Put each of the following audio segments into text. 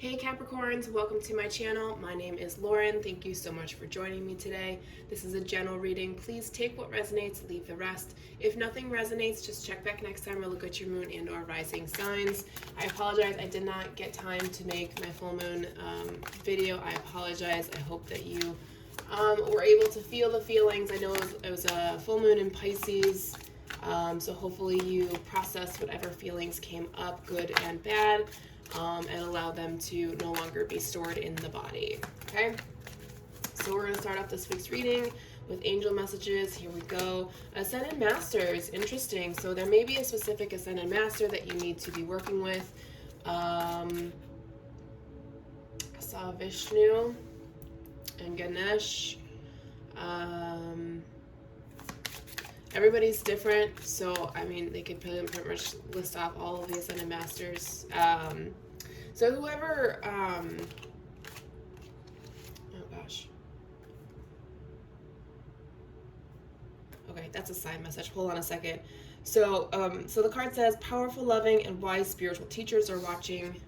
Hey Capricorns, welcome to my channel. My name is Lauren. Thank you so much for joining me today. This is a general reading. Please take what resonates, leave the rest. If nothing resonates, just check back next time or look at your moon and or rising signs. I apologize, I did not get time to make my full moon video. I apologize. I hope that you were able to feel the feelings. I know it was a full moon in Pisces, so hopefully you processed whatever feelings came up, good and bad. And allow them to no longer be stored in the body. Okay, so we're going to start off this week's reading with angel messages. Here we go. Ascended Masters, interesting. So there may be a specific Ascended Master that you need to be working with. I saw Vishnu and Ganesh. Everybody's different, so I mean they could pretty much list off all of the Ascended Masters. So whoever, oh gosh. Okay, that's a side message. Hold on a second. So, so the card says, powerful, loving, and wise spiritual teachers are watching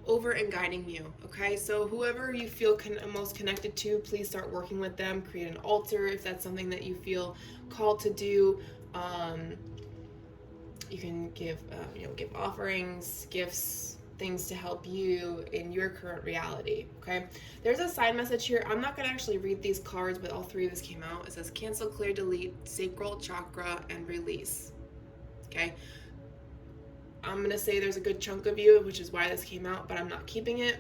over and guiding you. Okay, so whoever you feel most connected to, please start working with them. Create an altar if that's something that you feel called to do. You can give give offerings, gifts, things to help you in your current reality. Okay, there's a side message here. I'm not going to actually read these cards, but all three of these came out. It says cancel, clear, delete, sacral chakra, and release. Okay, I'm going to say there's a good chunk of you, which is why this came out, but I'm not keeping it.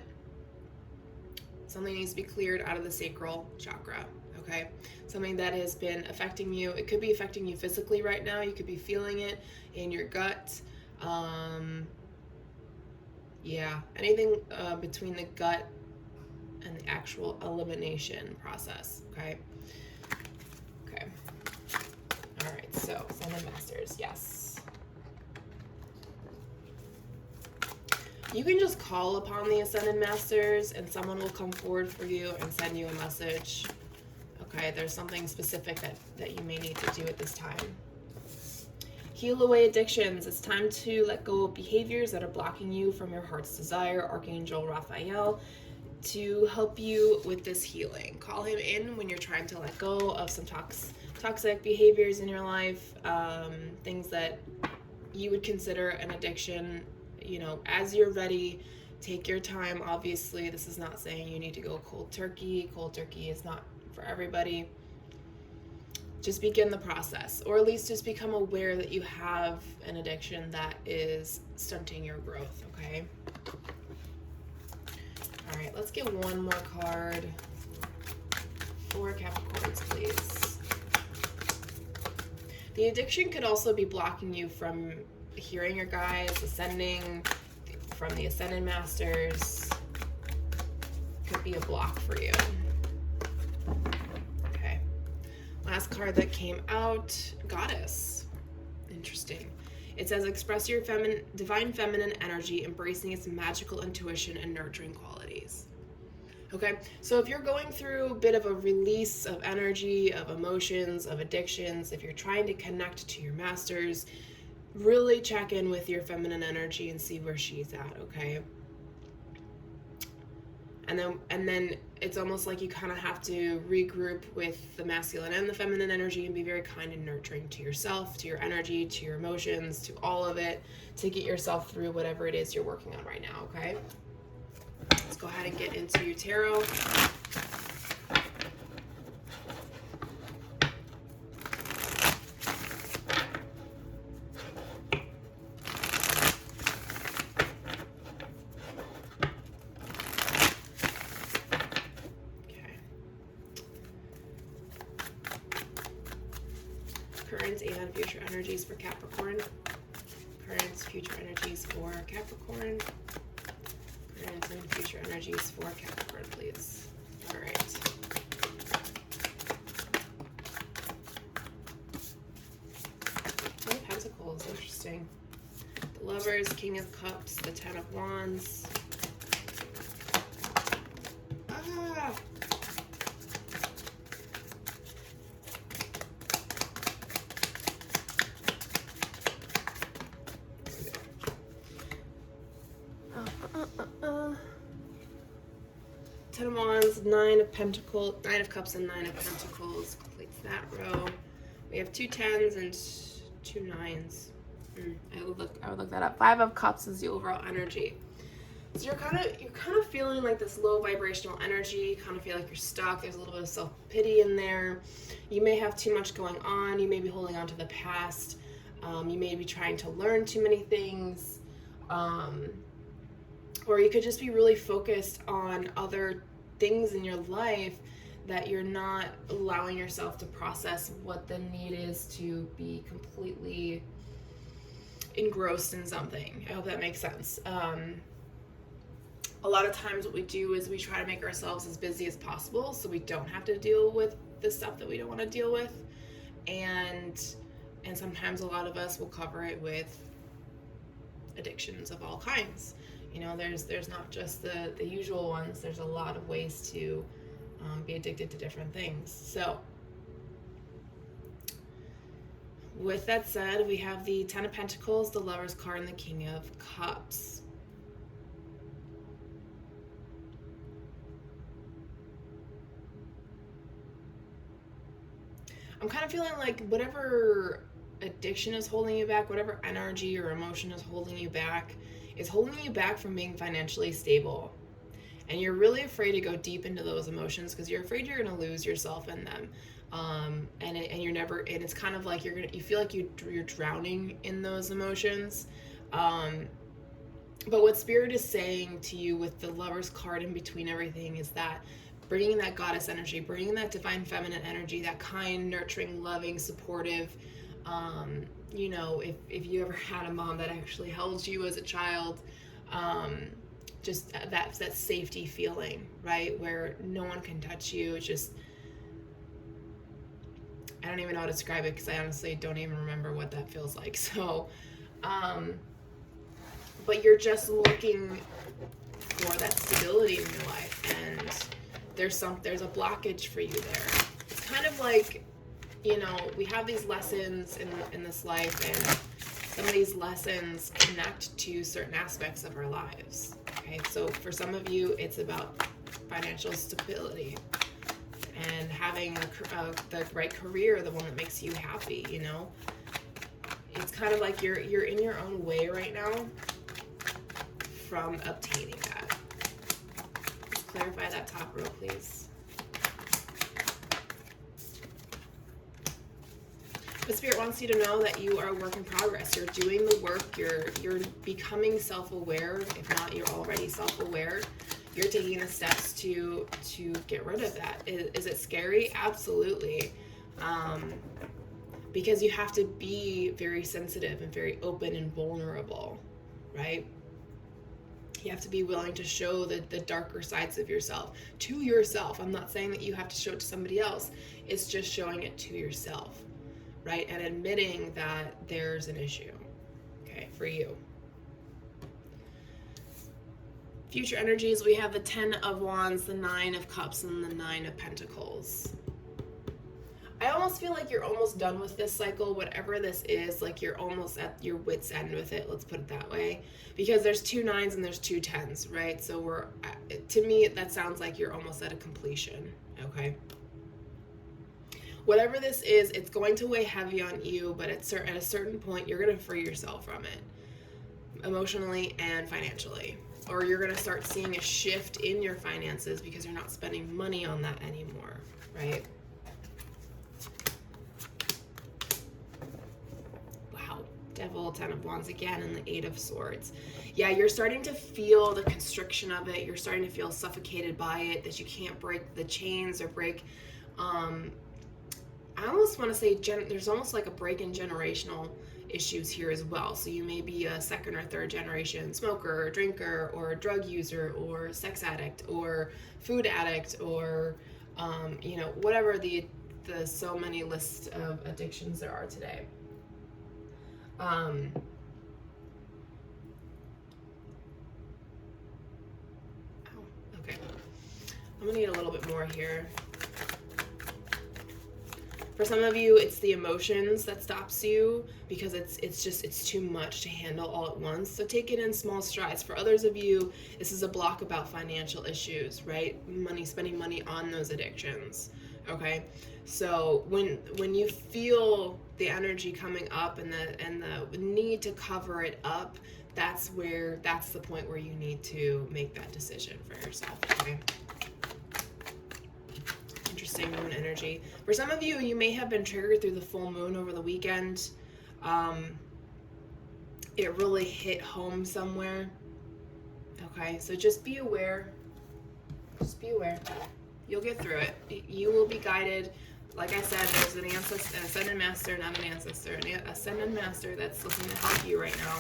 Something needs to be cleared out of the sacral chakra. Okay, something that has been affecting you. It could be affecting you physically right now. You could be feeling it in your gut. Yeah, anything between the gut and the actual elimination process. Okay. Okay. All right. So, Ascended Masters, yes. You can just call upon the Ascended Masters, and someone will come forward for you and send you a message. Okay. There's something specific that you may need to do at this time. Heal away addictions. It's time to let go of behaviors that are blocking you from your heart's desire. Archangel Raphael to help you with this healing. Call him in when you're trying to let go of some toxic behaviors in your life, things that you would consider an addiction. You know, as you're ready, take your time. Obviously, this is not saying you need to go cold turkey. Cold turkey is not for everybody. Just begin the process, or at least just become aware that you have an addiction that is stunting your growth, okay? All right, let's get one more card for Capricorns, please. The addiction could also be blocking you from hearing your guides, ascending, from the Ascended Masters. Could be a block for you. Last card that came out, Goddess. Interesting. It says, express your divine feminine energy, embracing its magical intuition and nurturing qualities. Okay, so if you're going through a bit of a release of energy, of emotions, of addictions, if you're trying to connect to your masters, really check in with your feminine energy and see where she's at, okay? And then it's almost like you kind of have to regroup with the masculine and the feminine energy and be very kind and nurturing to yourself, to your energy, to your emotions, to all of it, to get yourself through whatever it is you're working on right now, okay? Let's go ahead and get into your tarot. Current and future energies for Capricorn. Current, future energies for Capricorn. Current and future energies for Capricorn, please. All right. Ten of Pentacles, interesting. The Lovers, King of Cups, the Ten of Wands. Ten of Wands, Nine of Pentacles, Nine of Cups, and Nine of Pentacles completes that row. We have 2 10s and 2 9s. I would look that up. 5 of Cups is the overall energy. So you're kind of feeling like this low vibrational energy. You kind of feel like you're stuck. There's a little bit of self-pity in there. You may have too much going on. You may be holding on to the past. You may be trying to learn too many things. Or you could just be really focused on other things in your life that you're not allowing yourself to process what the need is to be completely engrossed in something. I hope that makes sense. A lot of times what we do is we try to make ourselves as busy as possible so we don't have to deal with the stuff that we don't want to deal with. And sometimes a lot of us will cover it with addictions of all kinds. You know, there's not just the usual ones. There's a lot of ways to be addicted to different things. So with that said, we have the Ten of Pentacles, the Lover's card, and the King of Cups. I'm kind of feeling like whatever addiction is holding you back, whatever energy or emotion is holding you back from being financially stable. And you're really afraid to go deep into those emotions because you're afraid you're going to lose yourself in them. And it's kind of like you feel like you're drowning in those emotions. But what Spirit is saying to you with the Lover's card in between everything is that bringing that goddess energy, bringing that divine feminine energy, that kind, nurturing, loving, supportive, you know, if you ever had a mom that actually held you as a child, just that safety feeling, right? Where no one can touch you. It's just, I don't even know how to describe it because I honestly don't even remember what that feels like. So, but you're just looking for that stability in your life, and there's a blockage for you there. It's kind of like, you know, we have these lessons in this life, and some of these lessons connect to certain aspects of our lives. Okay, so for some of you, it's about financial stability and having the right career, the one that makes you happy. You know, it's kind of like you're in your own way right now from obtaining that. Let's clarify that top row, please. But Spirit wants you to know that you are a work in progress. You're doing the work. You're becoming self-aware. If not, you're already self-aware. You're taking the steps to get rid of that. Is it scary? Absolutely. Because you have to be very sensitive and very open and vulnerable, right? You have to be willing to show the darker sides of yourself to yourself. I'm not saying that you have to show it to somebody else. It's just showing it to yourself, right? And admitting that there's an issue, okay, for you. Future energies, we have the 10 of Wands, the 9 of Cups, and the 9 of Pentacles. I almost feel like you're almost done with this cycle, whatever this is, like you're almost at your wit's end with it, let's put it that way. Because there's 2 9s and there's 2 10s, right? So to me, that sounds like you're almost at a completion, okay? Whatever this is, it's going to weigh heavy on you, but at a certain point, you're going to free yourself from it, emotionally and financially. Or you're going to start seeing a shift in your finances because you're not spending money on that anymore, right? Wow. Devil, 10 of Wands again, and the 8 of Swords. Yeah, you're starting to feel the constriction of it. You're starting to feel suffocated by it, that you can't break the chains or break... I almost want to say there's almost like a break in generational issues here as well. So you may be a 2nd or 3rd generation smoker or drinker or drug user or sex addict or food addict or, you know, whatever the so many lists of addictions there are today. Oh, okay. I'm gonna need a little bit more here. For some of you, it's the emotions that stops you because it's too much to handle all at once. So take it in small strides. For others of you, this is a block about financial issues, right? Spending money on those addictions. Okay? So when you feel the energy coming up and the need to cover it up, that's the point where you need to make that decision for yourself, okay? Interesting moon energy. For some of you, you may have been triggered through the full moon over the weekend. It really hit home somewhere. Okay, so just be aware. Just be aware. You'll get through it. You will be guided. Like I said, there's an ascended master, not an ancestor, an ascended master that's looking to help you right now.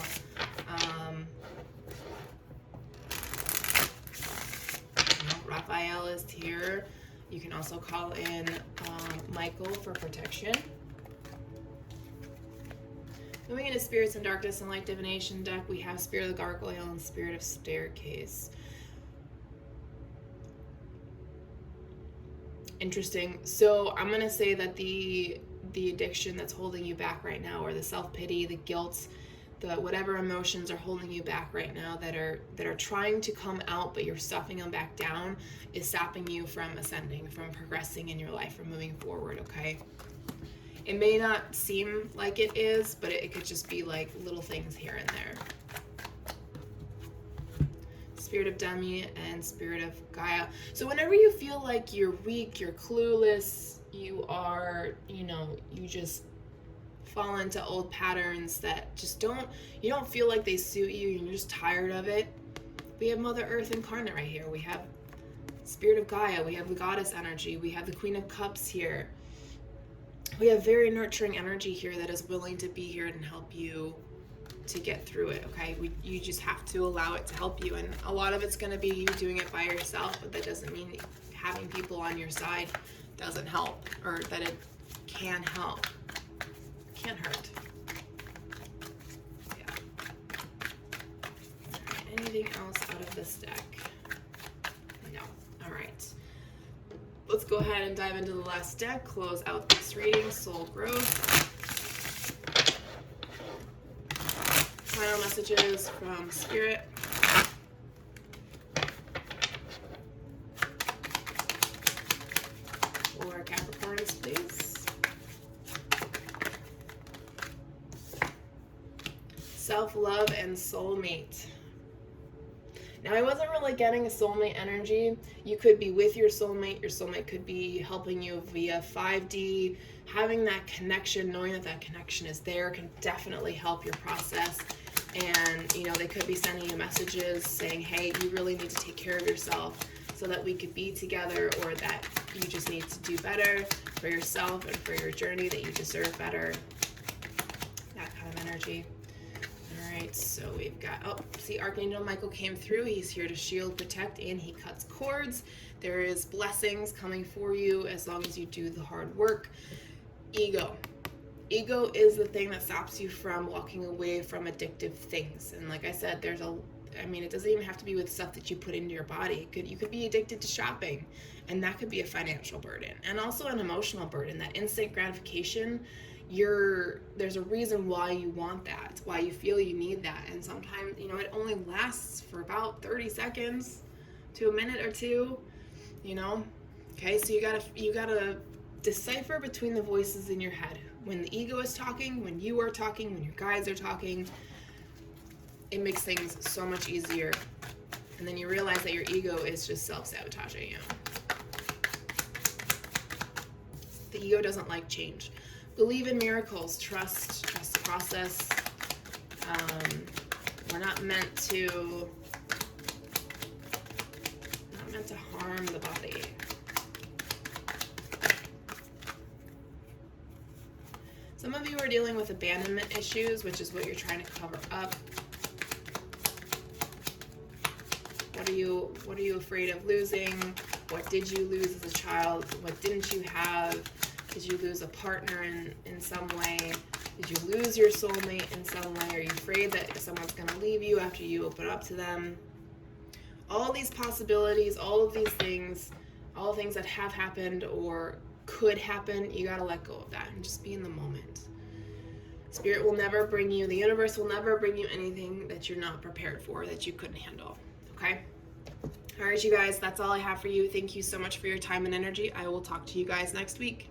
Raphael is here. You can also call in Michael for protection. Moving into Spirits and Darkness and Light Divination deck, we have Spirit of the Gargoyle and Spirit of Staircase. Interesting. So I'm going to say that the addiction that's holding you back right now, or the self-pity, the guilt, the whatever emotions are holding you back right now that are trying to come out but you're stuffing them back down, is stopping you from ascending, from progressing in your life, from moving forward, okay? It may not seem like it is, but it could just be like little things here and there. Spirit of Demi and Spirit of Gaia. So whenever you feel like you're weak, you're clueless, you are, you just fall into old patterns that just you don't feel like they suit you, you're just tired of it. We have Mother Earth incarnate right here. We have Spirit of Gaia, we have the goddess energy, we have the Queen of Cups here. We have very nurturing energy here that is willing to be here and help you to get through it, okay? You just have to allow it to help you, and a lot of it's going to be you doing it by yourself, but that doesn't mean having people on your side doesn't help, or that it can help. Can't hurt. Yeah. All right, anything else out of this deck? No. All right. Let's go ahead and dive into the last deck, close out this reading, Soul Growth. Final messages from Spirit. For Capricorns, please. Self-love and soulmate. Now, I wasn't really getting a soulmate energy. You could be with your soulmate. Your soulmate could be helping you via 5D. Having that connection, knowing that that connection is there, can definitely help your process. And, they could be sending you messages saying, hey, you really need to take care of yourself so that we could be together, or that you just need to do better for yourself and for your journey, that you deserve better. That kind of energy. All right, so we've got, see, Archangel Michael came through. He's here to shield, protect, and he cuts cords. There is blessings coming for you as long as you do the hard work. Ego. Ego is the thing that stops you from walking away from addictive things. And like I said, it doesn't even have to be with stuff that you put into your body. You could be addicted to shopping, and that could be a financial burden, and also an emotional burden. That instant gratification, there's a reason why you want that. It's why you feel you need that. And sometimes, it only lasts for about 30 seconds to a minute or two, Okay, so you gotta decipher between the voices in your head. When the ego is talking, when you are talking, when your guides are talking, it makes things so much easier. And then you realize that your ego is just self-sabotaging you. The ego doesn't like change. Believe in miracles. Trust the process. We're not meant to harm the body. Some of you are dealing with abandonment issues, which is what you're trying to cover up. What are you afraid of losing? What did you lose as a child? What didn't you have? Did you lose a partner in some way? Did you lose your soulmate in some way? Are you afraid that someone's going to leave you after you open up to them? All these possibilities, all of these things, all things that have happened or could happen, you gotta let go of that and just be in the moment. Spirit will never bring you, the universe will never bring you anything that you're not prepared for, that you couldn't handle, okay? All right, you guys, that's all I have for you. Thank you so much for your time and energy. I will talk to you guys next week.